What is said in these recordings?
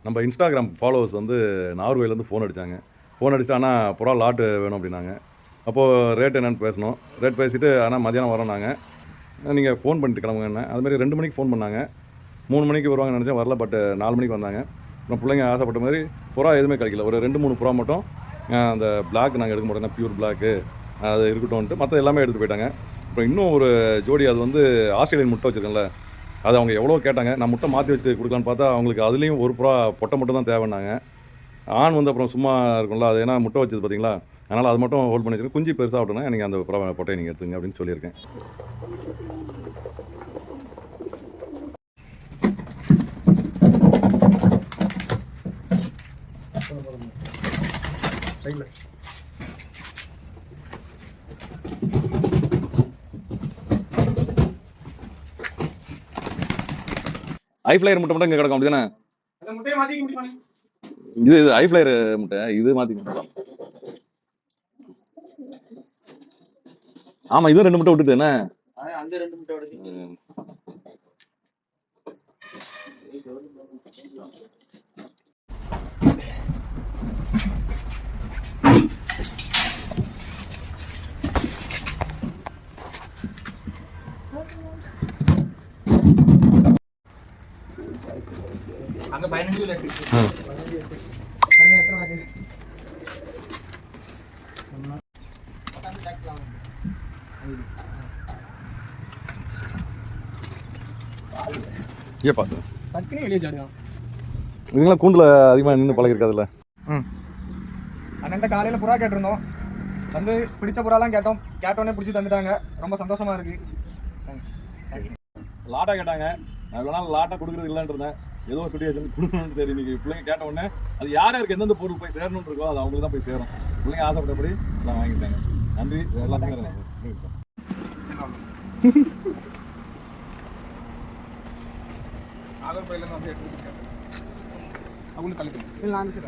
நம்ம Instagram followers வந்து நார்வேலேருந்து phone அடித்தாங்க. ஃபோன் அடிச்சுட்டு ஆனால் புறா லாட்டு வேணும் அப்படின்னாங்க. அப்போது ரேட் என்னென்னு பேசணும். ரேட் பேசிவிட்டு ஆனால் மதியானம் வரோன்னாங்க. நீங்கள் ஃபோன் பண்ணிட்டு கிளம்புங்கன்னு. அதுமாதிரி 2 மணிக்கு ஃபோன் பண்ணாங்க. 3 மணிக்கு வருவாங்கன்னு நினச்சேன், வரல. பட் 4 மணிக்கு வந்தாங்க. அப்புறம் பிள்ளைங்க ஆசைப்பட்ட மாதிரி புறா எதுவுமே கிடைக்கல. ஒரு 2-3 புறா மட்டும் அந்த பிளாக் நாங்கள் எடுக்க மாட்டோம், பியூர் பிளாக்கு அது இருக்கட்டும்ன்ட்டு மற்ற எல்லாமே எடுத்துகிட்டு போயிட்டாங்க. அப்புறம் இன்னும் ஒரு ஜோடி, அது வந்து ஆஸ்திரேலியன் முட்டை வச்சுருக்கேன்ல, அது அவங்க எவ்வளோ கேட்டாங்க. நான் முட்டை மாற்றி வச்சுட்டு கொடுக்கலான்னு பார்த்தா அவங்களுக்கு அதுலேயும் ஒரு புறா பொட்டை மட்டும் தான் தேவைன்னாங்க. ஆண் வந்து அப்புறம் சும்மா இருக்கும்ல, அது ஏன்னா முட்டை வச்சது பார்த்தீங்களா, அதனால் அது மட்டும் ஹோல்ட் பண்ணி வச்சுருக்கேன். குஞ்சு பெருசாக விட்டோன்னா நீங்கள் அந்த புறா பொட்டையை நீங்கள் எடுத்துங்க அப்படின்னு சொல்லியிருக்கேன். ஐஃப்ளையர் முட்டை மட்டும் இங்கே கிடக்கும் அப்படிதானே? இது ஐஃப்ளையர் முட்டை, இது மாற்றி கொடுக்கலாம். ஆமா, இது 2 முட்டை விட்டுட்டு என்ன அந்த 2 முட்டை விடுது. அங்க 15 ல இருக்கு. அங்க எத்தனை இருக்கு? ஏ பாத்து டக்குனே வெளிய ஜாடுவான். இதுங்களா கூண்டுல அதிகமா நின்னு பழகிருக்காதுல்ல. அண்ணன்ட்ட காலையில புறா கேட்டிருந்தோம், வந்து பிடிச்ச புறாலாம் கேட்டோன்னே பிடிச்சி தந்துட்டாங்க. ரொம்ப சந்தோஷமா இருக்கு. லாட்டா கேட்டாங்க, நான் இவ்வளோ நாள் லாட்டா கொடுக்குறது இல்லைன்னு இருந்தேன். ஏதோ ஒரு சுச்சுவேஷன் கொடுக்கணும்னு சரி இன்னைக்கு பிள்ளைங்க கேட்ட உடனே அது யார் யாருக்கு எந்தெந்த பொருள் போய் சேரணும்னு இருக்கோ அது அவங்களுக்கு தான் போய் சேரும். பிள்ளைங்க ஆசைப்பட்டபடி எல்லாம் வாங்கிட்டாங்க. நன்றி. எல்லாத்துக்குமே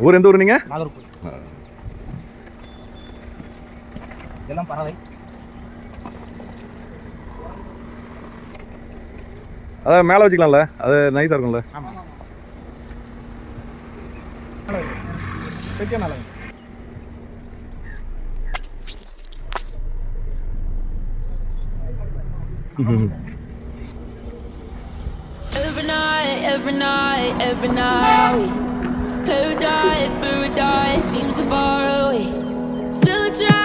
ஊர் எந்த ஊர் நீங்க? இதெல்லாம் பறவை. அதான் மேலே வச்சுக்கலாம்ல, அது நைஸாக இருக்கும்ல. Every night, paradise seems so far away. Still a try.